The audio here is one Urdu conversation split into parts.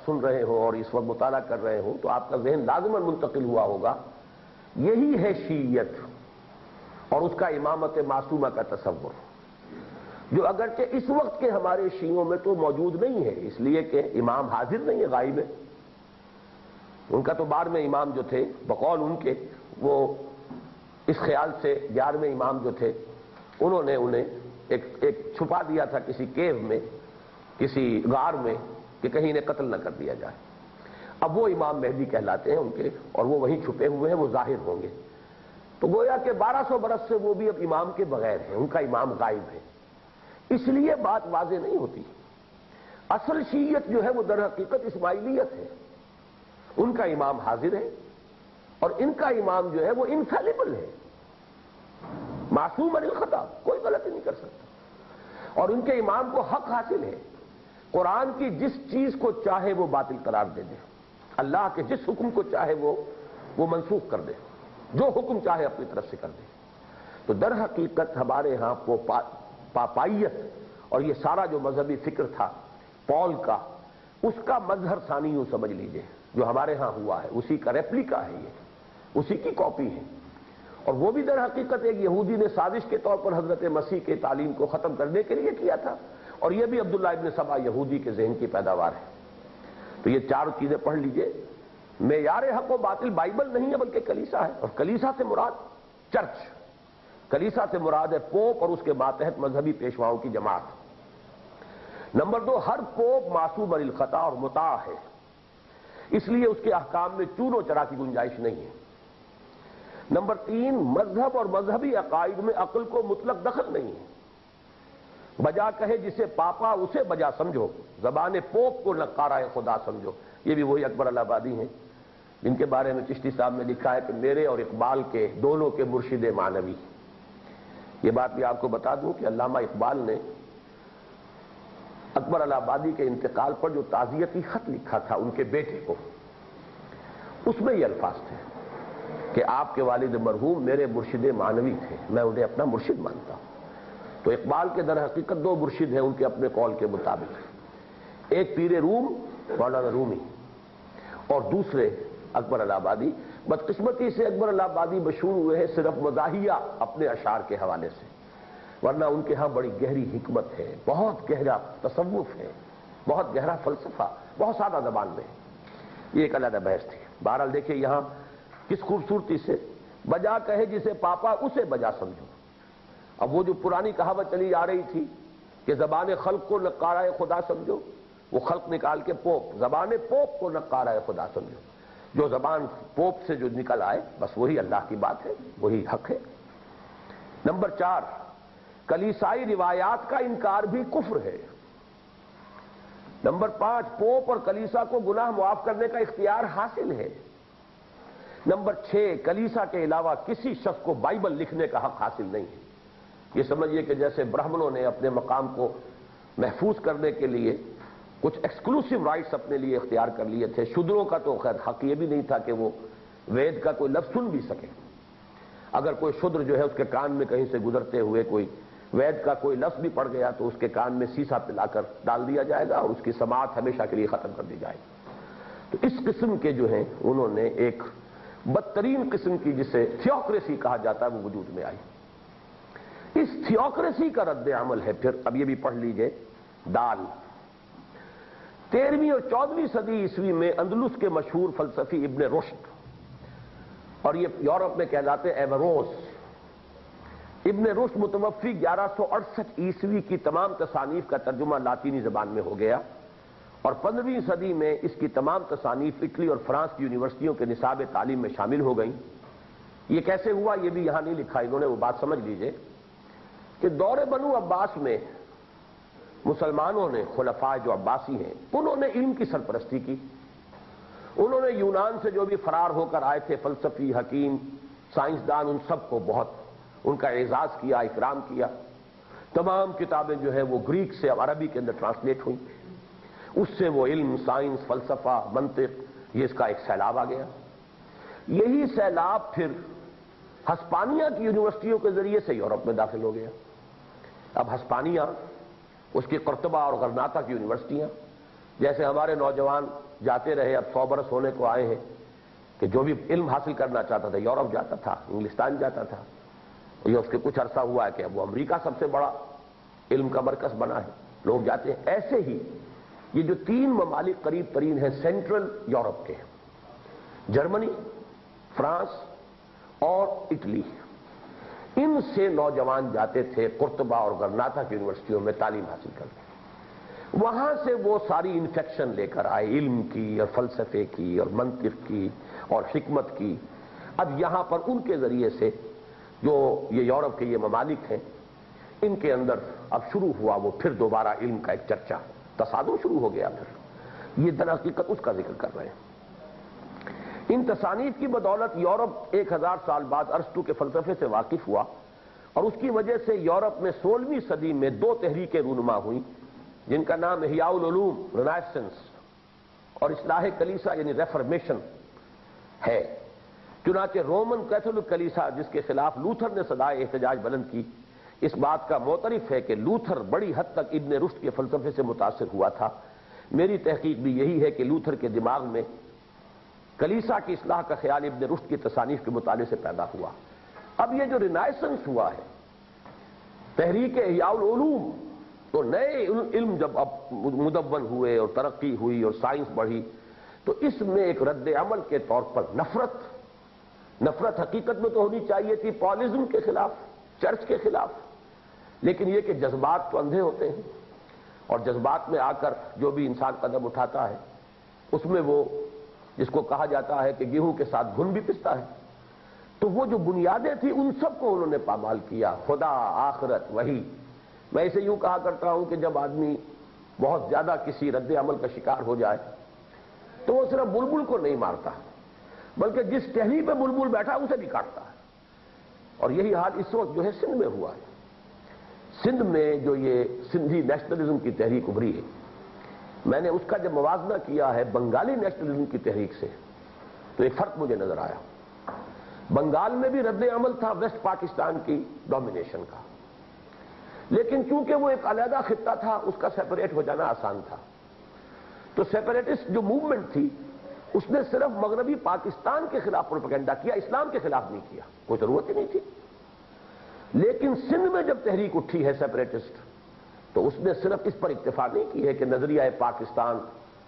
سن رہے ہوں اور اس وقت مطالعہ کر رہے ہوں تو آپ کا ذہن لازماً منتقل ہوا ہوگا، یہی ہے شیعیت اور اس کا امامت معصومہ کا تصور، جو اگرچہ اس وقت کے ہمارے شیعوں میں تو موجود نہیں ہے، اس لیے کہ امام حاضر نہیں ہے، غائب ہے۔ ان کا تو 12ویں امام جو تھے بقول ان کے، وہ اس خیال سے 11ویں امام جو تھے انہوں نے انہیں ایک چھپا دیا تھا کسی کیو میں، کسی غار میں، کہ کہیں انہیں قتل نہ کر دیا جائے۔ اب وہ امام مہدی کہلاتے ہیں ان کے، اور وہ وہیں چھپے ہوئے ہیں، وہ ظاہر ہوں گے۔ تو گویا کہ 1200 برس سے وہ بھی اب امام کے بغیر ہیں، ان کا امام غائب ہے، اس لیے بات واضح نہیں ہوتی۔ اصل شیعیت جو ہے وہ در حقیقت اسماعیلیت ہے، ان کا امام حاضر ہے اور ان کا امام جو ہے وہ انفیلیبل ہے، معصوم عن الخطا، کوئی غلطی نہیں کر سکتا، اور ان کے امام کو حق حاصل ہے قرآن کی جس چیز کو چاہے وہ باطل قرار دے دے، اللہ کے جس حکم کو چاہے وہ منسوخ کر دے، جو حکم چاہے اپنی طرف سے کر دے۔ تو در حقیقت ہمارے ہاں وہ پاپائیت اور یہ سارا جو مذہبی فکر تھا پال کا، اس کا مظہر ثانی یوں سمجھ لیجئے، جو ہمارے ہاں ہوا ہے اسی کا ریپلیکا ہے، یہ اسی کی کاپی ہے۔ اور وہ بھی در حقیقت ایک یہودی نے سازش کے طور پر حضرت مسیح کے تعلیم کو ختم کرنے کے لیے کیا تھا، اور یہ بھی عبداللہ ابن سبا یہودی کے ذہن کی پیداوار ہے۔ تو یہ چار چیزیں پڑھ لیجئے۔ معیار حق و باطل بائبل نہیں ہے بلکہ کلیسا ہے، اور کلیسا سے مراد چرچ، کلیسا سے مراد ہے پوپ اور اس کے ماتحت مذہبی پیشواؤں کی جماعت۔ نمبر 2، ہر پوپ معصوم عن الخطا اور مطاع ہے، اس لیے اس کے احکام میں چون و چرا کی گنجائش نہیں ہے۔ نمبر 3، مذہب اور مذہبی عقائد میں عقل کو مطلق دخل نہیں ہے، بجا کہے جسے پاپا اسے بجا سمجھو، زبان پوپ کو نقارہ خدا سمجھو۔ یہ بھی وہی اکبر الہ آبادی ہیں جن کے بارے میں چشتی صاحب نے لکھا ہے کہ میرے اور اقبال کے دونوں کے مرشد معنوی۔ یہ بات بھی آپ کو بتا دوں کہ علامہ اقبال نے اکبر الہ آبادی کے انتقال پر جو تعزیتی خط لکھا تھا ان کے بیٹے کو، اس میں یہ الفاظ تھے کہ آپ کے والد مرحوم میرے مرشد معنوی تھے، میں انہیں اپنا مرشد مانتا ہوں۔ تو اقبال کے در حقیقت 2 مرشد ہیں ان کے اپنے قول کے مطابق، ایک پیر روم مولانا رومی اور دوسرے اکبر الہ آبادی۔ بدقسمتی سے اکبر الہ آبادی مشہور ہوئے ہیں صرف مزاحیہ اپنے اشعار کے حوالے سے، ورنہ ان کے ہاں بڑی گہری حکمت ہے، بہت گہرا تصوف ہے، بہت گہرا فلسفہ، بہت سادہ زبان میں ہے۔ یہ ایک علیحدہ بحث تھی۔ بہرحال دیکھیں یہاں کس خوبصورتی سے بجا کہے جسے پاپا اسے بجا سمجھو۔ اب وہ جو پرانی کہاوت چلی آ رہی تھی کہ زبان خلق کو نقارہ خدا سمجھو، وہ خلق نکال کے پوپ، زبان پوپ کو نقارہ خدا سمجھو، جو زبان پوپ سے جو نکل آئے بس وہی اللہ کی بات ہے، وہی حق ہے۔ نمبر 4، کلیسائی روایات کا انکار بھی کفر ہے۔ نمبر 5، پوپ اور کلیسا کو گناہ معاف کرنے کا اختیار حاصل ہے۔ نمبر 6، کلیسا کے علاوہ کسی شخص کو بائبل لکھنے کا حق حاصل نہیں ہے۔ یہ سمجھیے کہ جیسے برہمنوں نے اپنے مقام کو محفوظ کرنے کے لیے کچھ ایکسکلوسیو رائٹس اپنے لیے اختیار کر لیے تھے، شودروں کا تو خیر حق یہ بھی نہیں تھا کہ وہ وید کا کوئی لفظ سن بھی سکے۔ اگر کوئی شودر جو ہے اس کے کان میں کہیں سے گزرتے ہوئے کوئی وید کا کوئی لفظ بھی پڑ گیا تو اس کے کان میں سیسا پلا کر ڈال دیا جائے گا اور اس کی سماعت ہمیشہ کے لیے ختم کر دی جائے گی۔ تو اس قسم کے جو ہیں انہوں نے ایک بدترین قسم کی جسے تھیوکریسی کہا جاتا ہے وہ وجود میں آئی۔ اس تھیوکریسی کا رد عمل ہے پھر، اب یہ بھی پڑھ لیجئے، دال۔ 13ویں اور 14ویں صدی عیسوی میں اندلس کے مشہور فلسفی ابن رشد، اور یہ یورپ میں کہلاتے ایوروس، ابن رشد متوفی 1168 عیسوی کی تمام تصانیف کا ترجمہ لاطینی زبان میں ہو گیا، اور 15ویں صدی میں اس کی تمام تصانیف اٹلی اور فرانس کی یونیورسٹیوں کے نصاب تعلیم میں شامل ہو گئیں۔ یہ کیسے ہوا یہ بھی یہاں نہیں لکھا انہوں نے، وہ بات سمجھ لیجئے کہ دور بنو عباس میں مسلمانوں نے، خلفاء جو عباسی ہیں، انہوں نے علم کی سرپرستی کی، انہوں نے یونان سے جو بھی فرار ہو کر آئے تھے فلسفی، حکیم، سائنسدان، ان سب کو بہت ان کا اعزاز کیا، اکرام کیا۔ تمام کتابیں جو ہے وہ گریک سے عربی کے اندر ٹرانسلیٹ ہوئیں، اس سے وہ علم، سائنس، فلسفہ، منطق، یہ اس کا ایک سیلاب آ گیا۔ یہی سیلاب پھر ہسپانیہ کی یونیورسٹیوں کے ذریعے سے یورپ میں داخل ہو گیا۔ اب ہسپانیہ، اس کی قرطبہ اور غرناطہ کی یونیورسٹیاں، جیسے ہمارے نوجوان جاتے رہے، اب 100 برس ہونے کو آئے ہیں کہ جو بھی علم حاصل کرنا چاہتا تھا یورپ جاتا تھا، انگلستان جاتا تھا. یہ اس کے کچھ عرصہ ہوا ہے کہ اب وہ امریکہ سب سے بڑا علم کا مرکز بنا ہے، لوگ جاتے ہیں. ایسے ہی یہ جو 3 ممالک قریب ترین ہیں سینٹرل یورپ کے، جرمنی، فرانس اور اٹلی، ان سے نوجوان جاتے تھے قرطبہ اور غرناطہ کی یونیورسٹیوں میں تعلیم حاصل کرنے. وہاں سے وہ ساری انفیکشن لے کر آئے علم کی اور فلسفے کی اور منطق کی اور حکمت کی. اب یہاں پر ان کے ذریعے سے جو یہ یورپ کے یہ ممالک ہیں، ان کے اندر اب شروع ہوا وہ پھر دوبارہ علم کا ایک چرچا، تصادم شروع ہو گیا. پھر یہ در حقیقت اس کا ذکر کر رہے ہیں. ان تصانیف کی بدولت یورپ 1000 سال بعد ارسطو کے فلسفے سے واقف ہوا، اور اس کی وجہ سے یورپ میں 16ویں صدی میں 2 تحریکیں رونما ہوئیں جن کا نام احیاء العلوم رینائسنس اور اصلاح کلیسا یعنی ریفرمیشن ہے. چنانچہ رومن کیتھولک کلیسا جس کے خلاف لوتھر نے صدائے احتجاج بلند کی، اس بات کا معترف ہے کہ لوتھر بڑی حد تک ابن رشد کے فلسفے سے متاثر ہوا تھا. میری تحقیق بھی یہی ہے کہ لوتھر کے دماغ میں کلیسا کی اصلاح کا خیال ابن رشد کی تصانیف کے مطالعے سے پیدا ہوا. اب یہ جو رینائسنس ہوا ہے، تحریک احیاء العلوم، تو نئے علم جب اب مدون ہوئے اور ترقی ہوئی اور سائنس بڑھی، تو اس میں ایک رد عمل کے طور پر نفرت حقیقت میں تو ہونی چاہیے تھی پالزم کے خلاف، چرچ کے خلاف، لیکن یہ کہ جذبات تو اندھے ہوتے ہیں، اور جذبات میں آ کر جو بھی انسان قدم اٹھاتا ہے اس میں وہ جس کو کہا جاتا ہے کہ گیہوں کے ساتھ گھن بھی پستا ہے. تو وہ جو بنیادیں تھیں ان سب کو انہوں نے پامال کیا، خدا، آخرت، وحی. میں اسے یوں کہا کرتا ہوں کہ جب آدمی بہت زیادہ کسی رد عمل کا شکار ہو جائے تو وہ صرف بلبل کو نہیں مارتا بلکہ جس ٹہنی پہ بلبل بیٹھا اسے بھی کاٹتا ہے. اور یہی حال اس وقت جو ہے سندھ میں ہوا ہے. سندھ میں جو یہ سندھی نیشنلزم کی تحریک ابھری ہے، میں نے اس کا جب موازنہ کیا ہے بنگالی نیشنلزم کی تحریک سے تو ایک فرق مجھے نظر آیا. بنگال میں بھی رد عمل تھا ویسٹ پاکستان کی ڈومینیشن کا، لیکن چونکہ وہ ایک علیحدہ خطہ تھا اس کا سیپریٹ ہو جانا آسان تھا. تو سیپریٹسٹ جو موومنٹ تھی اس نے صرف مغربی پاکستان کے خلاف پروپیگنڈا کیا، اسلام کے خلاف نہیں کیا، کوئی ضرورت ہی نہیں تھی. لیکن سندھ میں جب تحریک اٹھی ہے سیپریٹسٹ تو اس نے صرف اس پر اکتفا نہیں کی ہے کہ نظریہ پاکستان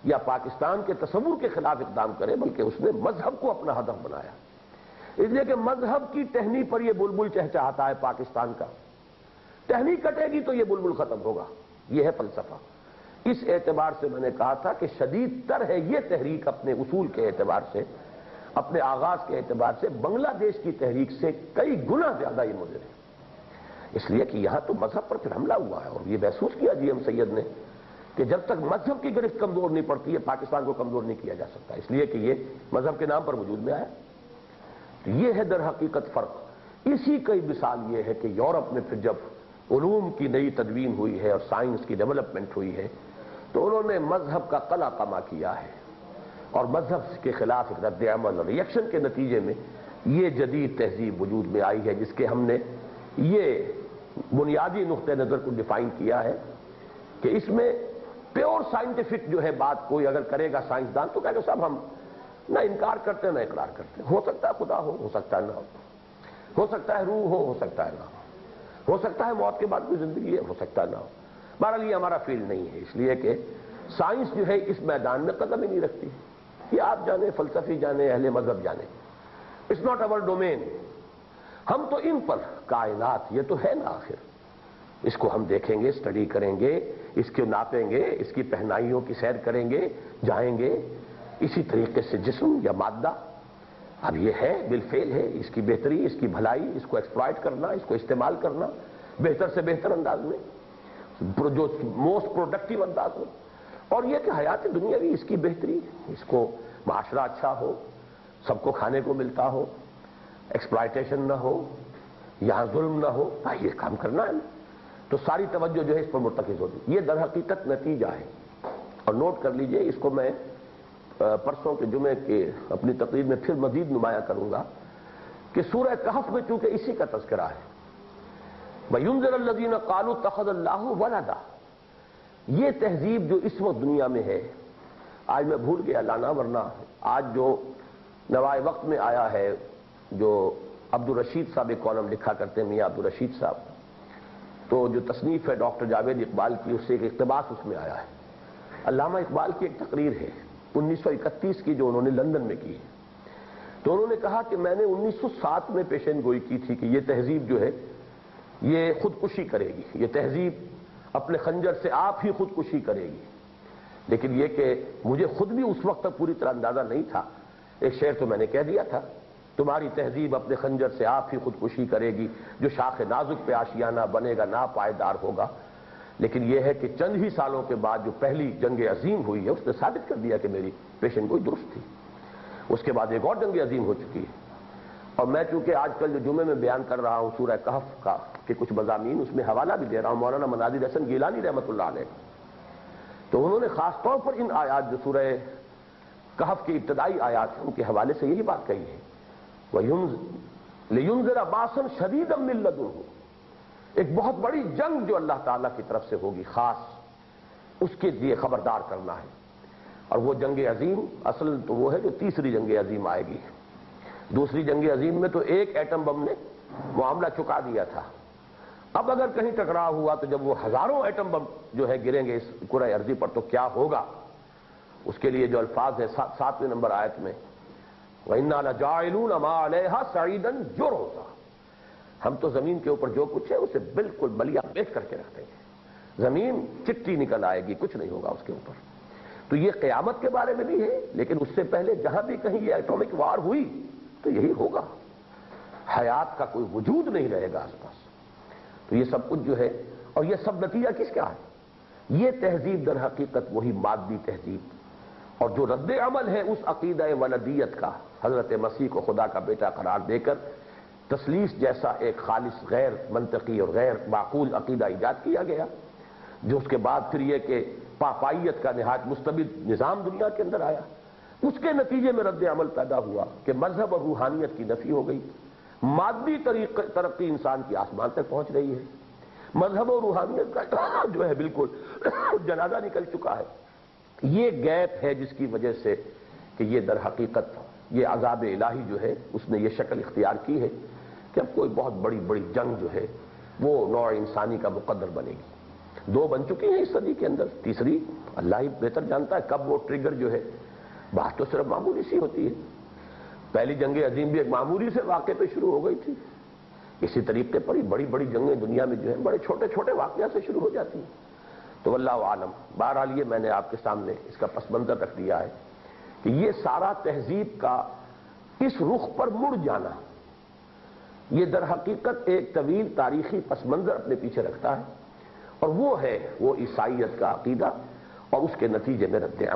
یا پاکستان کے تصور کے خلاف اقدام کرے، بلکہ اس نے مذہب کو اپنا ہدف بنایا. اس لیے کہ مذہب کی ٹہنی پر یہ بلبل چہچہاتا ہے پاکستان کا، ٹہنی کٹے گی تو یہ بلبل ختم ہوگا. یہ ہے فلسفہ. اس اعتبار سے میں نے کہا تھا کہ شدید تر ہے یہ تحریک اپنے اصول کے اعتبار سے، اپنے آغاز کے اعتبار سے بنگلہ دیش کی تحریک سے کئی گنا زیادہ یہ مضر ہے. اس لیے کہ یہاں تو مذہب پر پھر حملہ ہوا ہے، اور یہ محسوس کیا جی ایم سید نے کہ جب تک مذہب کی گرفت کمزور نہیں پڑتی ہے پاکستان کو کمزور نہیں کیا جا سکتا، اس لیے کہ یہ مذہب کے نام پر وجود میں آیا. یہ ہے در حقیقت فرق. اسی کی مثال یہ ہے کہ یورپ میں پھر جب علوم کی نئی تدوین ہوئی ہے اور سائنس کی ڈیولپمنٹ ہوئی ہے تو انہوں نے مذہب کا قلع قمع کیا ہے، اور مذہب کے خلاف رد عمل اور ریئیکشن کے نتیجے میں یہ جدید تہذیب وجود میں آئی ہے، جس کے ہم نے یہ بنیادی نقطہ نظر کو ڈیفائن کیا ہے کہ اس میں پیور سائنٹیفک جو ہے بات کوئی اگر کرے گا سائنسدان تو کہے گا صاحب ہم نہ انکار کرتے ہیں نہ اقرار کرتے ہیں. ہو سکتا ہے خدا ہو سکتا ہے نہ ہو سکتا ہے روح ہو سکتا ہے نہ ہو سکتا ہے موت کے بعد کوئی زندگی ہے، ہو سکتا ہے نہ ہو. بہرحال یہ ہمارا فیلڈ نہیں ہے، اس لیے کہ سائنس جو ہے اس میدان میں قدم ہی نہیں رکھتی. یہ آپ جانیں، فلسفی جانیں، اہل مذہب جانیں، اٹس ناٹ اوور ڈومین. ہم تو ان پر کائنات یہ تو ہے نا، آخر اس کو ہم دیکھیں گے، اسٹڈی کریں گے، اس کو ناپیں گے، اس کی پہنائیوں کی سیر کریں گے، جائیں گے. اسی طریقے سے جسم یا مادہ اب یہ ہے بالفعل ہے، اس کی بہتری، اس کی بھلائی، اس کو ایکسپلائٹ کرنا، اس کو استعمال کرنا بہتر سے بہتر انداز میں، جو موسٹ پروڈکٹیو انداز میں. اور یہ کہ حیات دنیاوی اس کی بہتری، اس کو معاشرہ اچھا ہو، سب کو کھانے کو ملتا ہو، ایکسپلائٹیشن نہ ہو، یہاں ظلم نہ ہو، یہ کام کرنا ہے. تو ساری توجہ جو ہے اس پر مرتکز ہوتی. یہ در حقیقت نتیجہ ہے. اور نوٹ کر لیجئے، اس کو میں پرسوں کے جمعے کے اپنی تقریر میں پھر مزید نمایاں کروں گا کہ سورہ کہف میں چونکہ اسی کا تذکرہ ہے، وَيُنذِرَ الَّذِينَ قَالُوا اتَّخَذَ اللَّهُ وَلَدًا. یہ تہذیب جو اس وقت دنیا میں ہے آج میں بھول گیا لانا، ورنہ آج جو نوائے وقت میں آیا ہے، جو عبدالرشید صاحب ایک کالم لکھا کرتے ہیں، میاں عبدالرشید صاحب، تو جو تصنیف ہے ڈاکٹر جاوید اقبال کی، اس سے ایک اقتباس اس میں آیا ہے۔ علامہ اقبال کی ایک تقریر ہے 1931 کی جو انہوں نے لندن میں کی ہے، تو انہوں نے کہا کہ میں نے 1907 میں پیشن گوئی کی تھی کہ یہ تہذیب جو ہے یہ خودکشی کرے گی، یہ تہذیب اپنے خنجر سے آپ ہی خودکشی کرے گی، لیکن یہ کہ مجھے خود بھی اس وقت تک پوری طرح اندازہ نہیں تھا۔ ایک شعر تو میں نے کہہ دیا تھا، تمہاری تہذیب اپنے خنجر سے آپ ہی خودکشی کرے گی، جو شاخ نازک پہ آشیانہ بنے گا ناپائیدار ہوگا۔ لیکن یہ ہے کہ چند ہی سالوں کے بعد جو پہلی جنگ عظیم ہوئی ہے، اس نے ثابت کر دیا کہ میری پیشن گوئی درست تھی۔ اس کے بعد ایک اور جنگ عظیم ہو چکی ہے، اور میں چونکہ آج کل جو جمعے میں بیان کر رہا ہوں سورہ کہف کا کہ کچھ مضامین، اس میں حوالہ بھی دے رہا ہوں مولانا مناظر حسن گیلانی رحمۃ اللہ علیہ، تو انہوں نے خاص طور پر ان آیات جو سورہ کہف کی ابتدائی آیات ہیں ان کے حوالے سے یہی بات کہی ہے، لِيُنذِرَ بَأْسًا شَدِيدًا مِّن لَّدُنْهُ، ایک بہت بڑی جنگ جو اللہ تعالیٰ کی طرف سے ہوگی خاص، اس کے لیے خبردار کرنا ہے۔ اور وہ جنگ عظیم اصل تو وہ ہے جو تیسری جنگ عظیم آئے گی۔ دوسری جنگ عظیم میں تو ایک ایٹم بم نے معاملہ چکا دیا تھا، اب اگر کہیں ٹکراؤ ہوا تو جب وہ ہزاروں ایٹم بم جو ہے گریں گے اس کرۂ ارضی پر تو کیا ہوگا۔ اس کے لیے جو الفاظ ہے 7ویں نمبر آیت میں، وَإِنَّا لَجَاعِلُونَ مَا عَلَيْهَا صَعِيدًا جُرُزًا، ہم تو زمین کے اوپر جو کچھ ہے اسے بالکل بلیا پیش کر کے رکھ دیں گے، زمین چٹی نکل آئے گی، کچھ نہیں ہوگا اس کے اوپر۔ تو یہ قیامت کے بارے میں بھی ہے، لیکن اس سے پہلے جہاں بھی کہیں یہ ایٹامک وار ہوئی تو یہی ہوگا، حیات کا کوئی وجود نہیں رہے گا آس پاس۔ تو یہ سب کچھ جو ہے، اور یہ سب نتیجہ کس کا ہے؟ یہ تہذیب در حقیقت وہی مادی تہذیب، اور جو رد عمل ہے اس عقیدہ ولدیت کا، حضرت مسیح کو خدا کا بیٹا قرار دے کر تثلیث جیسا ایک خالص غیر منطقی اور غیر معقول عقیدہ ایجاد کیا گیا، جو اس کے بعد پھر یہ کہ پاپائیت کا نہایت مستبد نظام دنیا کے اندر آیا، اس کے نتیجے میں رد عمل پیدا ہوا کہ مذہب اور روحانیت کی نفی ہو گئی، مادی ترقی انسان کی آسمان تک پہنچ رہی ہے، مذہب اور روحانیت کا جو ہے بالکل جنازہ نکل چکا ہے۔ یہ گیپ ہے جس کی وجہ سے کہ یہ در حقیقت یہ عذاب الہی جو ہے اس نے یہ شکل اختیار کی ہے کہ اب کوئی بہت بڑی بڑی جنگ جو ہے وہ نوع انسانی کا مقدر بنے گی۔ 2 بن چکی ہیں اس صدی کے اندر، تیسری اللہ ہی بہتر جانتا ہے کب وہ ٹریگر جو ہے۔ بات تو صرف معمولی سی ہوتی ہے، پہلی جنگ عظیم بھی ایک معمولی سے واقعے پہ شروع ہو گئی تھی، اسی طریقے پر ہی بڑی بڑی جنگیں دنیا میں جو ہیں بڑے چھوٹے چھوٹے واقعات سے شروع ہو جاتی ہیں۔ تو واللہ عالم، بہرحال یہ میں نے آپ کے سامنے اس کا پس منظر رکھ دیا ہے کہ یہ سارا تہذیب کا اس رخ پر مڑ جانا یہ در حقیقت ایک طویل تاریخی پس منظر اپنے پیچھے رکھتا ہے، اور وہ ہے وہ عیسائیت کا عقیدہ اور اس کے نتیجے میں رد